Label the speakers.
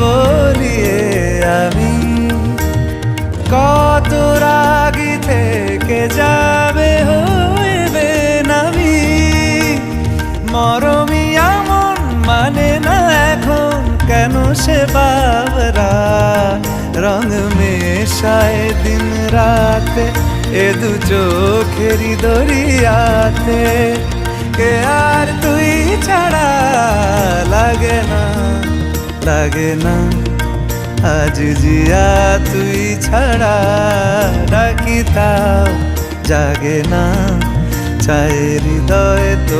Speaker 1: বলিয়ে আমি কত রাগি থেকে যাবে হইবে নামি মরমি এমন মানে না এখন কেন সে বাবরা রং মেশায় দিন রাতে এ দু চোখেরি দরিয়াতে কে আর তুই ছাড়া লাগে না আজ জিয়া তুই ছাড়া ডাকি তাও জাগে না চায় হৃদয় তো